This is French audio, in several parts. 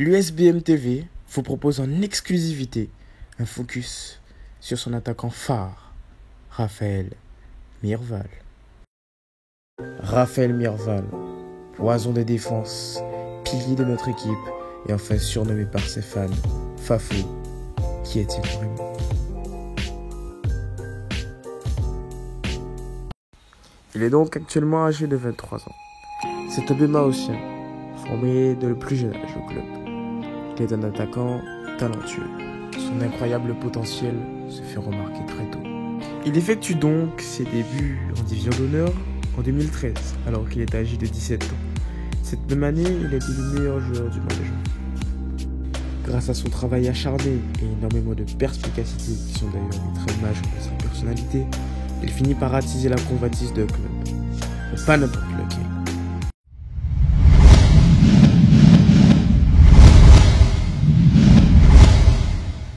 L'USBM TV vous propose en exclusivité un focus sur son attaquant phare, Raphaël Mirval. Raphaël Mirval, poison de défense, pilier de notre équipe et enfin surnommé par ses fans Fafou. Qui est-il vraiment? Il est donc actuellement âgé de 23 ans. C'est un Bémaossien, formé dès le plus jeune âge au club. Il est un attaquant talentueux. Son incroyable potentiel se fait remarquer très tôt. Il effectue donc ses débuts en division d'honneur en 2013, alors qu'il est âgé de 17 ans. Cette même année, il est élu meilleur joueur du majeur. Grâce à son travail acharné et énormément de perspicacité, qui sont d'ailleurs les traits majeurs de sa personnalité, il finit par attiser la convoitise d'un club. Mais pas n'importe lequel.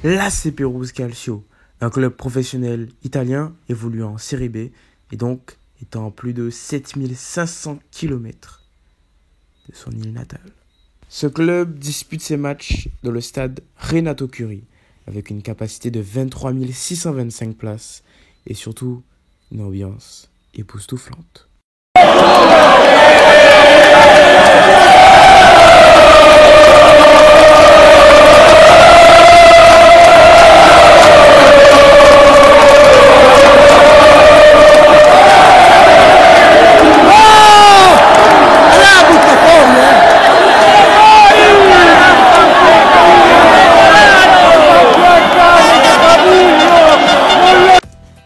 L'AC Pérouse Calcio, un club professionnel italien évoluant en Série B et donc étant à plus de 7500 km de son île natale. Ce club dispute ses matchs dans le stade Renato Curie avec une capacité de 23 625 places et surtout une ambiance époustouflante.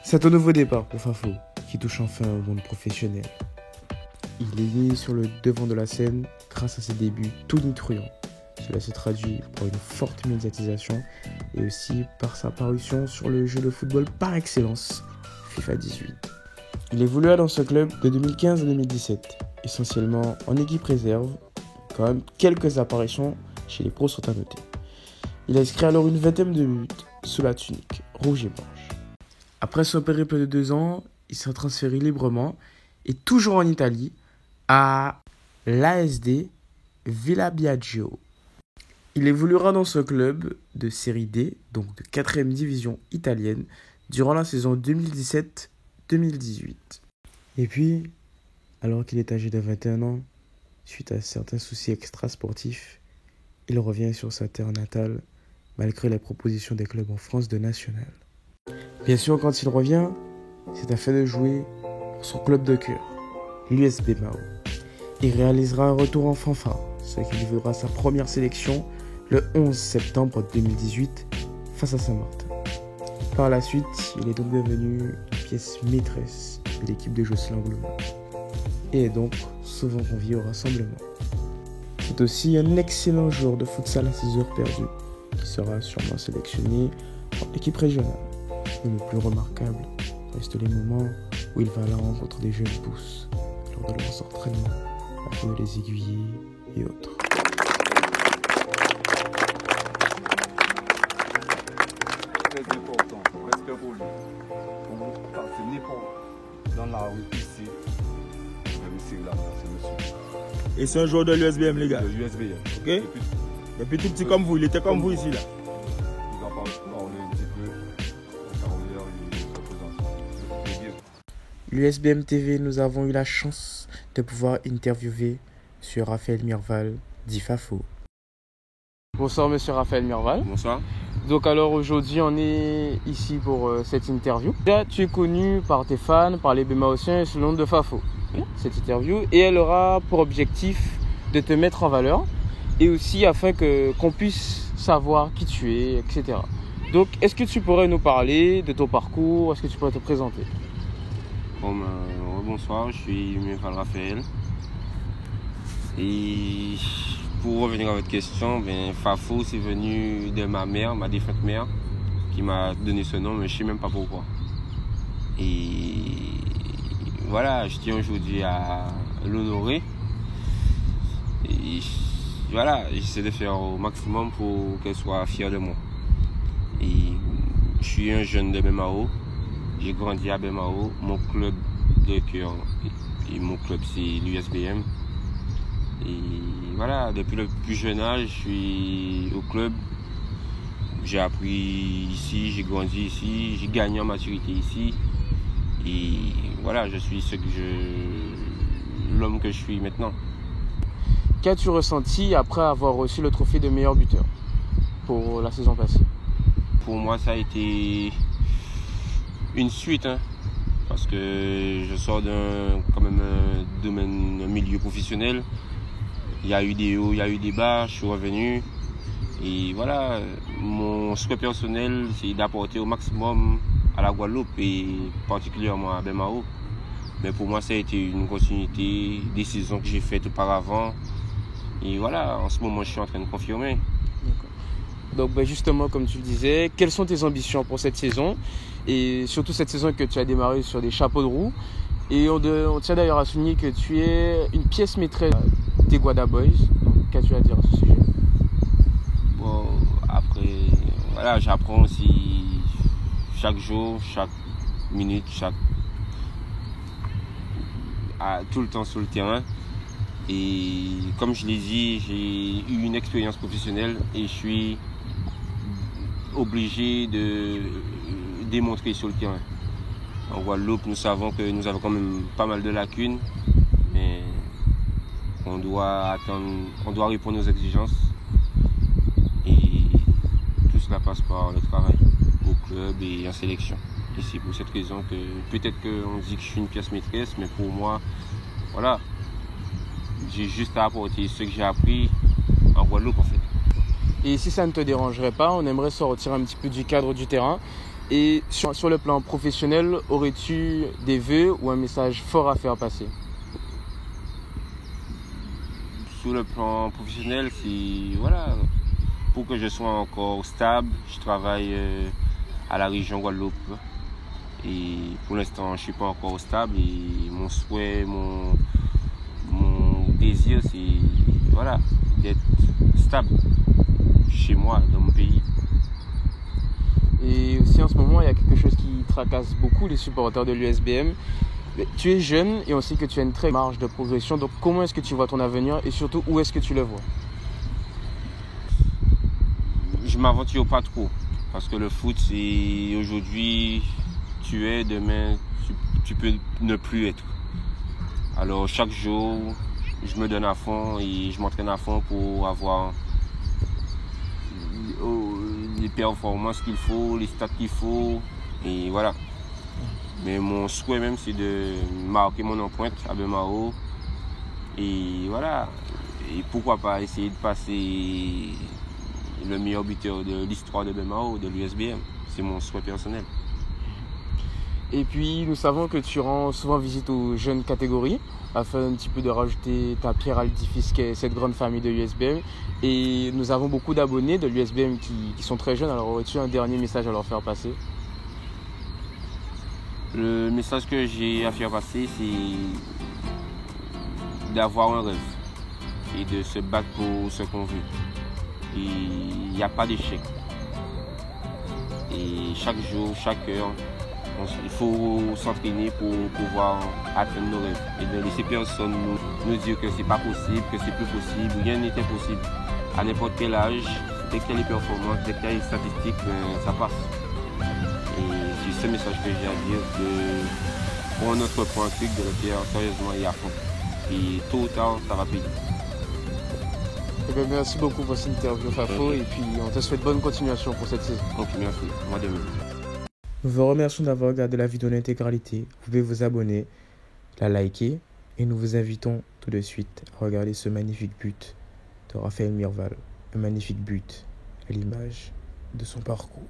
C'est un nouveau départ pour Fafou, qui touche enfin au monde professionnel. Il est mis sur le devant de la scène grâce à ses débuts tonitruants. Cela se traduit par une forte médiatisation et aussi par sa parution sur le jeu de football par excellence, FIFA 18. Il évolua dans ce club de 2015 à 2017, essentiellement en équipe réserve, quand même quelques apparitions chez les pros sont à noter. Il a inscrit alors une vingtaine de buts sous la tunique rouge et blanche. Après son périple de 2 ans, il s'est transféré librement et toujours en Italie à l'ASD Villa Biagio. Il évoluera dans ce club de série D, donc de 4e division italienne, durant la saison 2017-2018. Et puis, alors qu'il est âgé de 21 ans, suite à certains soucis extrasportifs, il revient sur sa terre natale malgré les propositions des clubs en France de national. Bien sûr, quand il revient, c'est afin de jouer pour son club de cœur, l'USB Mao. Il réalisera un retour en fanfare, ce qui lui vaudra sa première sélection le 11 septembre 2018 face à Saint-Martin. Par la suite, il est donc devenu une pièce maîtresse de l'équipe de Jocelyn Glouma et est donc souvent convié au rassemblement. C'est aussi un excellent joueur de futsal à 6 heures perdues qui sera sûrement sélectionné en équipe régionale. Mais le plus remarquable reste les moments où il va à la rencontre des jeunes pousses lors de leurs entraînements afin de les aiguiller et autres. Très important, respect pour lui. C'est n'importe dans la rue ici. C'est là, c'est monsieur. Et c'est un joueur de l'USBM, les gars. De l'USBM. Ok? Depuis tout petit comme vous, il était comme vous ici là. Il va parler un petit peu. L'USBM TV, nous avons eu la chance de pouvoir interviewer M. Raphaël Mirval, dit Fafou. Bonsoir M. Raphaël Mirval. Bonsoir. Donc alors aujourd'hui on est ici pour cette interview. Déjà tu es connu par tes fans, par les Bémaossiens sous le nom de Fafou. Cette interview et elle aura pour objectif de te mettre en valeur et aussi afin qu'on puisse savoir qui tu es, etc. Donc est-ce que tu pourrais nous parler de ton parcours? Est-ce que tu pourrais te présenter? Bon, bonsoir, je suis Mirval Raphaël. Et pour revenir à votre question, Fafou c'est venu de ma mère, ma défunte mère, qui m'a donné ce nom, mais je ne sais même pas pourquoi. Et voilà, je tiens aujourd'hui à l'honorer. Et voilà, j'essaie de faire au maximum pour qu'elle soit fière de moi. Et je suis un jeune de Bémao. J'ai grandi à Bémao. Mon club de cœur et mon club c'est l'USBM. Et voilà, depuis le plus jeune âge, je suis au club. J'ai appris ici, j'ai grandi ici, j'ai gagné en maturité ici. Et voilà, je suis l'homme que je suis maintenant. Qu'as-tu ressenti après avoir reçu le trophée de meilleur buteur pour la saison passée? Pour moi, ça a été une suite, hein, parce que je sors quand même un milieu professionnel. Il y a eu des hauts, il y a eu des bas, je suis revenu. Et voilà, mon souhait personnel, c'est d'apporter au maximum à la Guadeloupe et particulièrement à Bemao. Mais pour moi, ça a été une continuité des saisons que j'ai faites auparavant. Et voilà, en ce moment, je suis en train de confirmer. Donc justement, comme tu le disais, quelles sont tes ambitions pour cette saison? Et surtout cette saison que tu as démarré sur des chapeaux de roue. Et on tient d'ailleurs à souligner que tu es une pièce maîtresse des Guada Boys. Donc qu'as-tu à dire à ce sujet? Bon, après, voilà, j'apprends aussi chaque jour, chaque minute, tout le temps sur le terrain. Et comme je l'ai dit, j'ai eu une expérience professionnelle et je suis obligé de démontrer sur le terrain. En Guadeloupe, nous savons que nous avons quand même pas mal de lacunes, mais on doit répondre aux exigences. Et tout cela passe par le travail au club et en sélection. Et c'est pour cette raison que peut-être qu'on dit que je suis une pièce maîtresse, mais pour moi, voilà, j'ai juste à apporter ce que j'ai appris en Guadeloupe en fait. Et si ça ne te dérangerait pas, on aimerait sortir un petit peu du cadre du terrain. Et sur le plan professionnel, aurais-tu des vœux ou un message fort à faire passer? Sur le plan professionnel, c'est voilà, pour que je sois encore stable, je travaille à la région Guadeloupe. Et pour l'instant, je ne suis pas encore stable et mon souhait, mon désir, c'est voilà, d'être stable chez moi, dans mon pays. Et aussi en ce moment, il y a quelque chose qui tracasse beaucoup les supporters de l'USBM. Tu es jeune et on sait que tu as une très marge de progression. Donc comment est-ce que tu vois ton avenir et surtout où est-ce que tu le vois? Je ne m'aventure pas trop parce que le foot, c'est aujourd'hui tu es, demain tu peux ne plus être. Alors chaque jour, je me donne à fond et je m'entraîne à fond pour avoir les performances qu'il faut, les stats qu'il faut, et voilà. Mais mon souhait même, c'est de marquer mon empreinte à Bemao. Et voilà. Et pourquoi pas essayer de passer le meilleur buteur de l'histoire de Bemao, de l'USBM. C'est mon souhait personnel. Et puis, nous savons que tu rends souvent visite aux jeunes catégories afin un petit peu de rajouter ta pierre à l'édifice qu'est cette grande famille de l'USBM. Et nous avons beaucoup d'abonnés de l'USBM qui sont très jeunes. Alors, aurais-tu un dernier message à leur faire passer? Le message que j'ai à faire passer, c'est d'avoir un rêve et de se battre pour ce qu'on veut. Et il n'y a pas d'échec. Et chaque jour, chaque heure, il faut s'entraîner pour pouvoir atteindre nos rêves et de laisser personne nous dire que c'est pas possible, que c'est plus possible, rien n'est impossible. À n'importe quel âge, dès qu'il y a les performances, dès qu'il y a les statistiques, ça passe. Et c'est ce message que j'ai à dire, de prendre notre point de le faire sérieusement et à fond. Et tôt ou tard, ça va payer. Eh bien, merci beaucoup pour cette interview, Fafo, et puis on te souhaite bonne continuation pour cette saison. Ok, merci. Moi de même. Nous vous remercions d'avoir regardé la vidéo en intégralité. Vous pouvez vous abonner, la liker et nous vous invitons tout de suite à regarder ce magnifique but de Raphaël Mirval. Un magnifique but à l'image de son parcours.